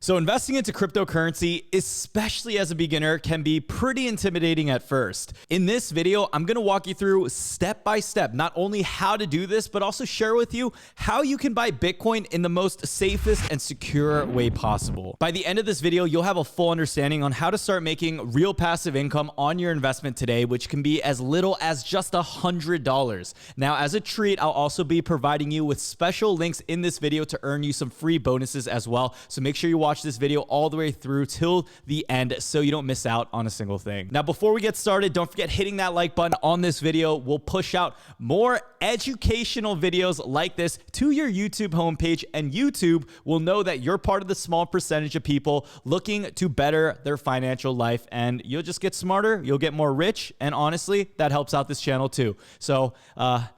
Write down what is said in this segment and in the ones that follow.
So investing into cryptocurrency, especially as a beginner, can be pretty intimidating at first. In this video, I'm gonna walk you through step by step, not only how to do this, but also share with you how you can buy Bitcoin in the most safest and secure way possible. By the end of this video, you'll have a full understanding on how to start making real passive income on your investment today, which can be as little as just $100. Now, as a treat, I'll also be providing you with special links in this video to earn you some free bonuses as well. So make sure you watch this video all the way through till the end so you don't miss out on a single thing. Now, before we get started, don't forget hitting that like button on this video. We'll push out more educational videos like this to your YouTube homepage, and YouTube will know that you're part of the small percentage of people looking to better their financial life, and you'll just get smarter, you'll get more rich, and honestly, that helps out this channel too. So I'll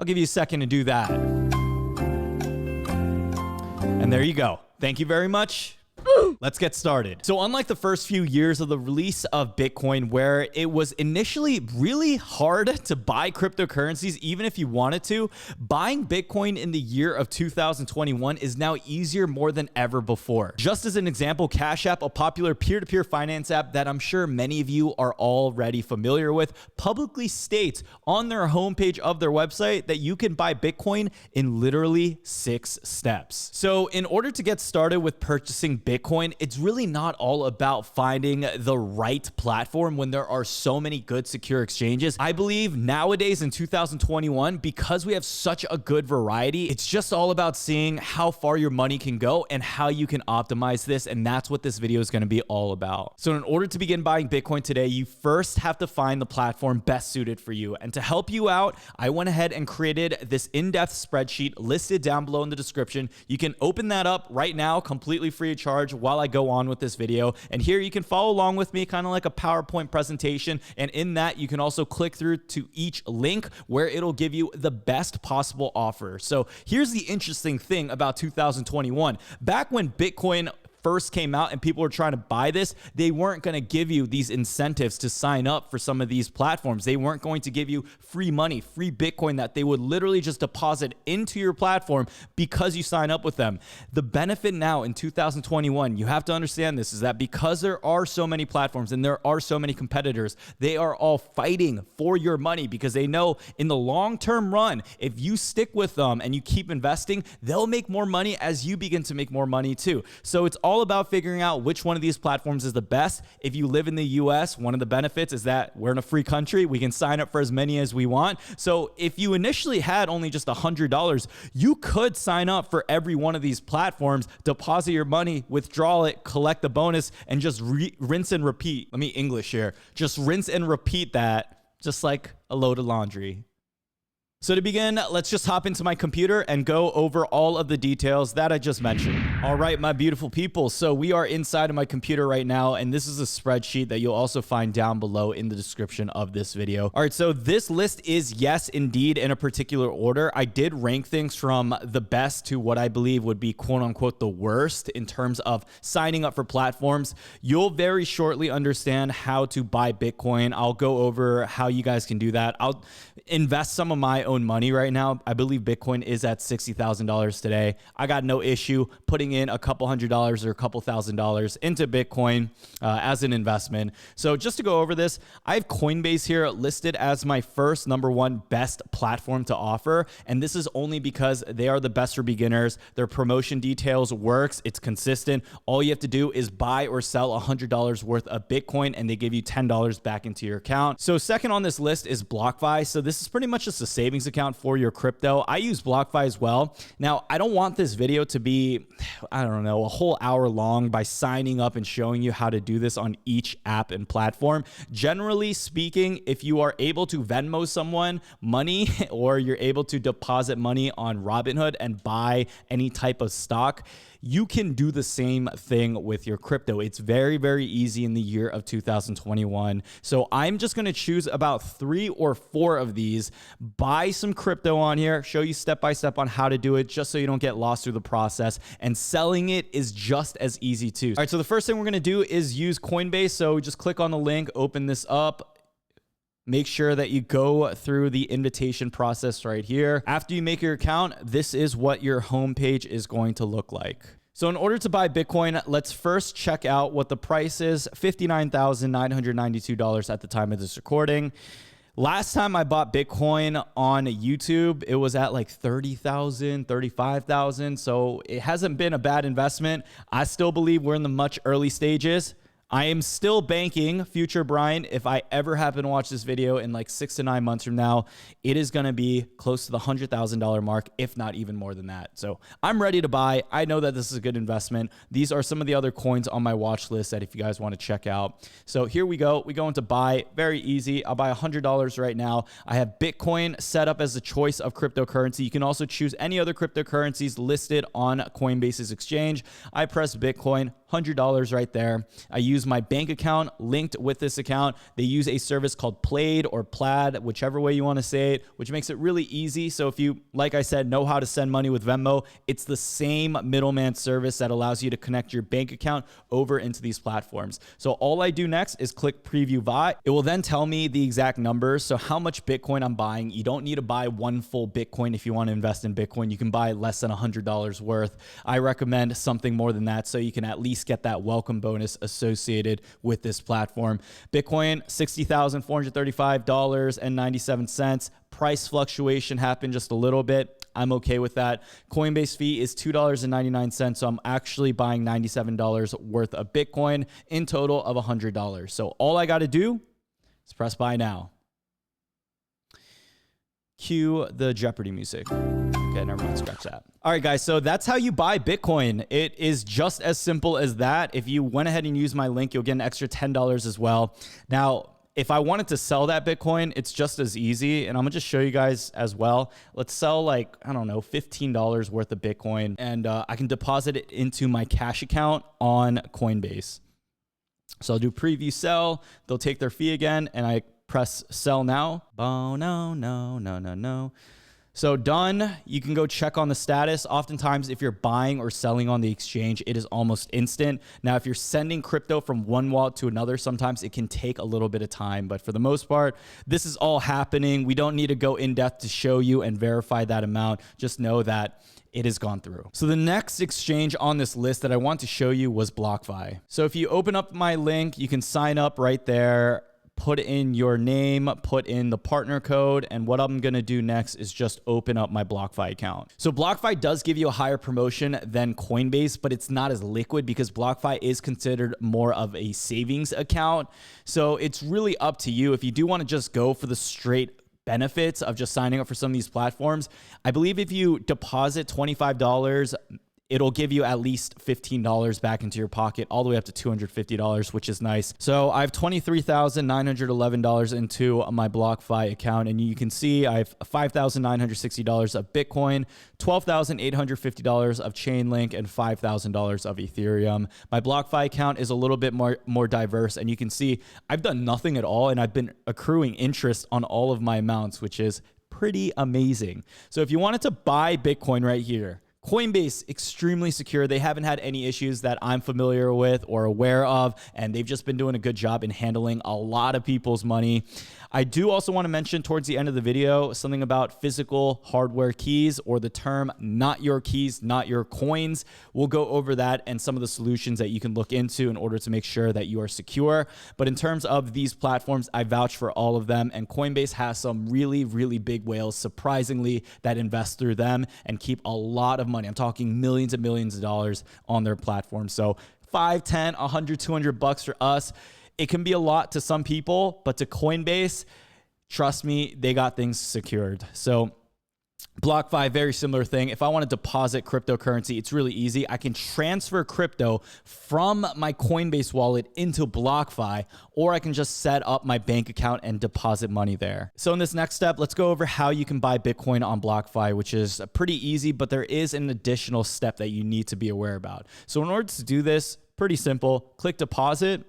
give you a second to do that. And there you go. Thank you very much. Let's get started. So unlike the first few years of the release of Bitcoin, where it was initially really hard to buy cryptocurrencies, even if you wanted to, buying Bitcoin in the year of 2021 is now easier more than ever before. Just as an example, Cash App, a popular peer-to-peer finance app that I'm sure many of you are already familiar with, publicly states on their homepage of their website that you can buy Bitcoin in literally 6 steps. So in order to get started with purchasing Bitcoin, it's really not all about finding the right platform when there are so many good secure exchanges. I believe nowadays in 2021, because we have such a good variety, it's just all about seeing how far your money can go and how you can optimize this. And that's what this video is going to be all about. So in order to begin buying Bitcoin today, you first have to find the platform best suited for you. And to help you out, I went ahead and created this in-depth spreadsheet listed down below in the description. You can open that up right now, completely free of charge, while I go on with this video. And here you can follow along with me, kind of like a PowerPoint presentation. And in that, you can also click through to each link where it'll give you the best possible offer. So here's the interesting thing about 2021. Back when Bitcoin first came out and people were trying to buy this, they weren't going to give you these incentives to sign up for some of these platforms. They weren't going to give you free money, free Bitcoin that they would literally just deposit into your platform because you sign up with them. The benefit now in 2021, you have to understand this, is that because there are so many platforms and there are so many competitors, they are all fighting for your money because they know in the long-term run, if you stick with them and you keep investing, they'll make more money as you begin to make more money too. So it's all about figuring out which one of these platforms is the best. If you live in the US, one of the benefits is that we're in a free country. We can sign up for as many as we want. So if you initially had only just $100, you could sign up for every one of these platforms, deposit your money, withdraw it, collect the bonus, and just rinse and repeat. Let me English here. Just rinse and repeat that, just like a load of laundry. So to begin, let's just hop into my computer and go over all of the details that I just mentioned. All right, my beautiful people. So we are inside of my computer right now, and this is a spreadsheet that you'll also find down below in the description of this video. All right, so this list is, yes, indeed, in a particular order. I did rank things from the best to what I believe would be quote unquote the worst in terms of signing up for platforms. You'll very shortly understand how to buy Bitcoin. I'll go over how you guys can do that. I'll invest some of my own money right now. I believe Bitcoin is at $60,000 today. I got no issue putting in a couple $100s or a couple $1,000s into Bitcoin as an investment. So just to go over this, I have Coinbase here listed as my first #1 best platform to offer. And this is only because they are the best for beginners. Their promotion details works. It's consistent. All you have to do is buy or sell $100 worth of Bitcoin, and they give you $10 back into your account. So second on this list is BlockFi. So this is pretty much just a savings account for your crypto. I use BlockFi as well. Now, I don't want this video to be, I don't know, a whole hour long by signing up and showing you how to do this on each app and platform. Generally speaking, if you are able to Venmo someone money or you're able to deposit money on Robinhood and buy any type of stock, you can do the same thing with your crypto. It's very, very easy in the year of 2021. So I'm just going to choose about 3 or 4 of these, buy some crypto on here, show you step by step on how to do it, just so you don't get lost through the process. And selling it is just as easy too. All right, so the first thing we're going to do is use Coinbase. So just click on the link, open this up. Make sure that you go through the invitation process right here. After you make your account, this is what your homepage is going to look like. So in order to buy Bitcoin, let's first check out what the price is. $59,992 at the time of this recording. Last time I bought Bitcoin on YouTube, it was at like 30,000, 35,000. So it hasn't been a bad investment. I still believe we're in the much early stages. I am still banking, future Brian, if I ever happen to watch this video in like 6 to 9 months from now, it is going to be close to the $100,000 mark, if not even more than that. So I'm ready to buy. I know that this is a good investment. These are some of the other coins on my watch list that if you guys want to check out. So here we go. We go into buy. Very easy. I'll buy $100 right now. I have Bitcoin set up as the choice of cryptocurrency. You can also choose any other cryptocurrencies listed on Coinbase's exchange. I press Bitcoin. $100 right there. I use my bank account linked with this account. They use a service called Plaid or Plaid, whichever way you want to say it, which makes it really easy. So if you, like I said, know how to send money with Venmo, it's the same middleman service that allows you to connect your bank account over into these platforms. So all I do next is click preview buy. It will then tell me the exact numbers. So how much Bitcoin I'm buying. You don't need to buy one full Bitcoin if you want to invest in Bitcoin. You can buy less than $100 worth. I recommend something more than that so you can at least get that welcome bonus associated with this platform. Bitcoin, $60,435.97. Price fluctuation happened just a little bit. I'm okay with that. Coinbase fee is $2.99. So I'm actually buying $97 worth of Bitcoin in total of $100. So all I got to do is press buy now. Cue the Jeopardy music. Okay, never mind, scratch that. All right, guys, so that's how you buy Bitcoin. It is just as simple as that. If you went ahead and used my link, you'll get an extra $10 as well. Now, if I wanted to sell that Bitcoin, it's just as easy. And I'm gonna just show you guys as well. Let's sell like, I don't know, $15 worth of Bitcoin. And I can deposit it into my cash account on Coinbase. So I'll do preview sell. They'll take their fee again. And I press sell now. Oh, no. So done. You can go check on the status. Oftentimes, if you're buying or selling on the exchange, it is almost instant. Now, if you're sending crypto from one wallet to another, sometimes it can take a little bit of time. But for the most part, this is all happening. We don't need to go in depth to show you and verify that amount. Just know that it has gone through. So the next exchange on this list that I want to show you was BlockFi. So if you open up my link, you can sign up right there. Put in your name, put in the partner code, and what I'm gonna do next is just open up my BlockFi account. So BlockFi does give you a higher promotion than Coinbase, but it's not as liquid because BlockFi is considered more of a savings account. So it's really up to you. If you do wanna just go for the straight benefits of just signing up for some of these platforms, I believe if you deposit $25, it'll give you at least $15 back into your pocket, all the way up to $250, which is nice. So I have $23,911 into my BlockFi account, and you can see I have $5,960 of Bitcoin, $12,850 of Chainlink, and $5,000 of Ethereum. My BlockFi account is a little bit more diverse, and you can see I've done nothing at all, and I've been accruing interest on all of my amounts, which is pretty amazing. So if you wanted to buy Bitcoin right here, Coinbase, extremely secure. They haven't had any issues that I'm familiar with or aware of, and they've just been doing a good job in handling a lot of people's money. I do also want to mention towards the end of the video something about physical hardware keys, or the term not your keys, not your coins. We'll go over that and some of the solutions that you can look into in order to make sure that you are secure. But in terms of these platforms, I vouch for all of them, and Coinbase has some really, really big whales, surprisingly, that invest through them and keep a lot of money. I'm talking millions and millions of dollars on their platform. So 5, 10, 100, 200 bucks for us. It can be a lot to some people, but to Coinbase, trust me, they got things secured. So BlockFi, very similar thing. If I want to deposit cryptocurrency, it's really easy. I can transfer crypto from my Coinbase wallet into BlockFi, or I can just set up my bank account and deposit money there. So in this next step, let's go over how you can buy Bitcoin on BlockFi, which is pretty easy, but there is an additional step that you need to be aware about. So in order to do this, pretty simple, click deposit.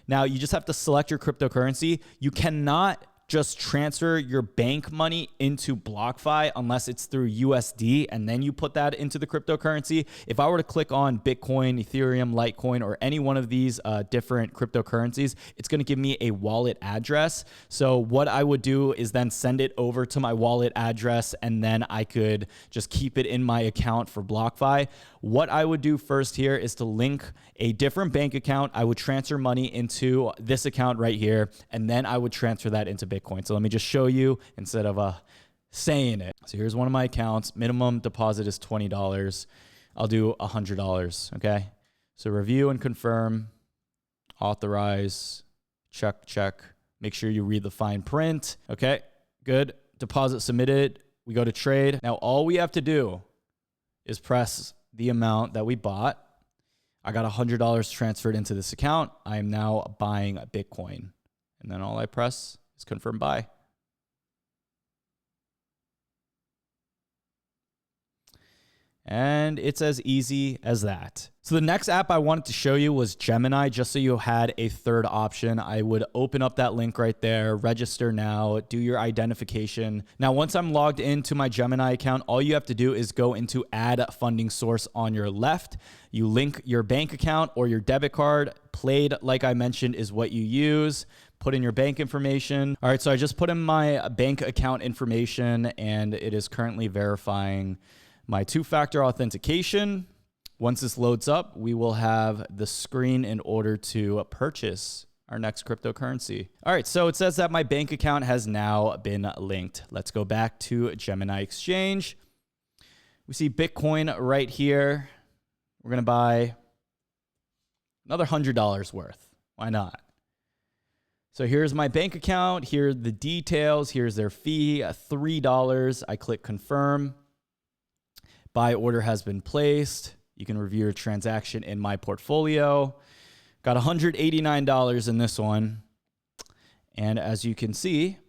Now you just have to select your cryptocurrency. You cannot just transfer your bank money into BlockFi unless it's through USD, and then you put that into the cryptocurrency. If I were to click on Bitcoin, Ethereum, Litecoin, or any one of these different cryptocurrencies, it's going to give me a wallet address. So what I would do is then send it over to my wallet address, and then I could just keep it in my account for BlockFi. What I would do first here is to link a different bank account. I would transfer money into this account right here, and then I would transfer that into Bitcoin. So let me just show you instead of saying it. So here's one of my accounts. Minimum deposit is $20. I'll do $100, okay? So review and confirm, authorize, check. Make sure you read the fine print. Okay, good. Deposit submitted. We go to trade. Now all we have to do is press the amount that we bought. I got $100 transferred into this account. I am now buying a Bitcoin. And then all I press is confirm buy. And it's as easy as that. So the next app I wanted to show you was Gemini, just so you had a third option. I would open up that link right there, register now, do your identification. Now, once I'm logged into my Gemini account, all you have to do is go into add funding source on your left. You link your bank account or your debit card. Played, like I mentioned, is what you use. Put in your bank information. All right, so I just put in my bank account information, and it is currently verifying my two-factor authentication. Once this loads up, we will have the screen in order to purchase our next cryptocurrency. All right, so it says that my bank account has now been linked. Let's go back to Gemini Exchange. We see Bitcoin right here. We're gonna buy another $100 worth. Why not? So here's my bank account. Here are the details. Here's their fee, $3. I click confirm. Buy order has been placed. You can review your transaction in my portfolio. Got $189 in this one. And as you can see,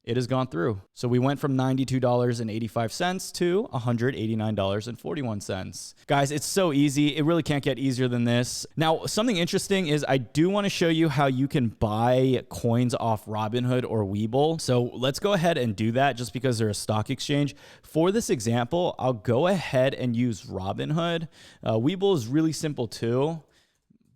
it has gone through. So we went from $92.85 to $189.41. Guys, it's so easy. It really can't get easier than this. Now, something interesting is I do want to show you how you can buy coins off Robinhood or Webull. So let's go ahead and do that just because they're a stock exchange. For this example, I'll go ahead and use Robinhood. Webull is really simple too.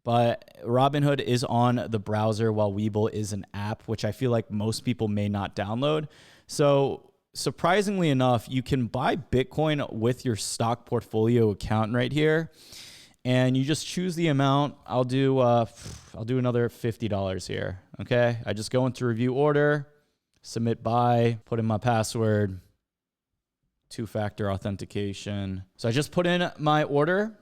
But Robinhood is on the browser while Webull is an app, which I feel like most people may not download. So surprisingly enough, you can buy Bitcoin with your stock portfolio account right here. And you just choose the amount. I'll do another $50 here. Okay. I just go into review order, submit buy, put in my password, two-factor authentication. So I just put in my order.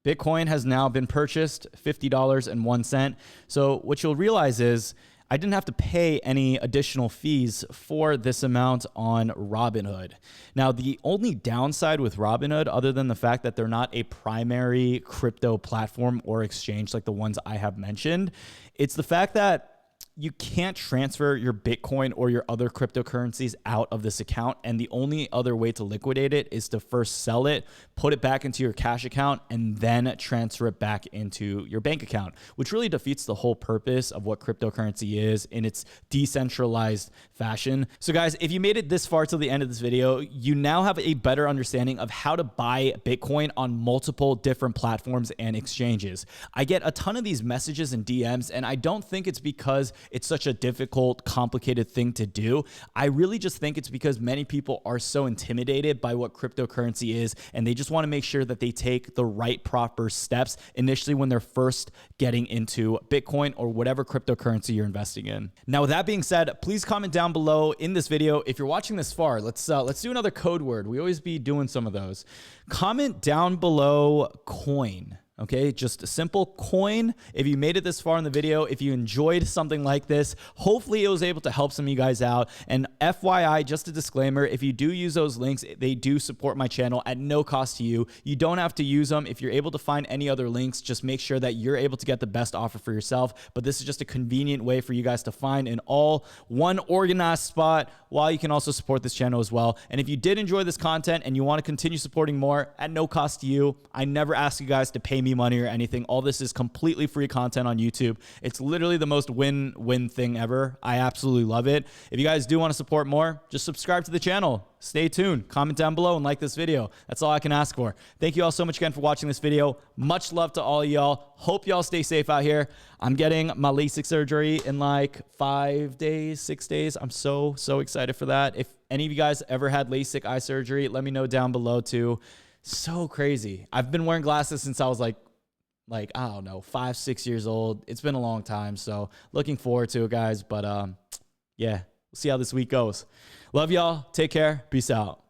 Bitcoin has now been purchased, $50.01. So what you'll realize is I didn't have to pay any additional fees for this amount on Robinhood. Now, the only downside with Robinhood, other than the fact that they're not a primary crypto platform or exchange like the ones I have mentioned, it's the fact that you can't transfer your Bitcoin or your other cryptocurrencies out of this account. And the only other way to liquidate it is to first sell it, put it back into your cash account, and then transfer it back into your bank account, which really defeats the whole purpose of what cryptocurrency is in its decentralized fashion. So guys, if you made it this far till the end of this video, you now have a better understanding of how to buy Bitcoin on multiple different platforms and exchanges. I get a ton of these messages and DMs, and I don't think it's because it's such a difficult, complicated thing to do. I really just think it's because many people are so intimidated by what cryptocurrency is, and they just want to make sure that they take the right proper steps initially when they're first getting into Bitcoin or whatever cryptocurrency you're investing in. Now, with that being said, please comment down below in this video. If you're watching this far, let's do another code word. We always be doing some of those. Comment down below coin. Okay, just a simple coin. If you made it this far in the video, if you enjoyed something like this, hopefully it was able to help some of you guys out. And FYI, just a disclaimer, if you do use those links, they do support my channel at no cost to you. You don't have to use them. If you're able to find any other links, just make sure that you're able to get the best offer for yourself. But this is just a convenient way for you guys to find in all one organized spot, while you can also support this channel as well. And if you did enjoy this content and you want to continue supporting more at no cost to you, I never ask you guys to pay me money or anything. All this is completely free content on YouTube. It's literally the most win-win thing ever. I absolutely love it. If you guys do want to support more, just subscribe to the channel. Stay tuned. Comment down below and like this video. That's all I can ask for. Thank you all so much again for watching this video. Much love to all y'all. Hope y'all stay safe out here. I'm getting my LASIK surgery in like 5 days, 6 days. I'm so excited for that. If any of you guys ever had LASIK eye surgery, let me know down below too. So crazy. I've been wearing glasses since I was like, I don't know, 5, 6 years old. It's been a long time. So looking forward to it, guys. But yeah, we'll see how this week goes. Love y'all. Take care. Peace out.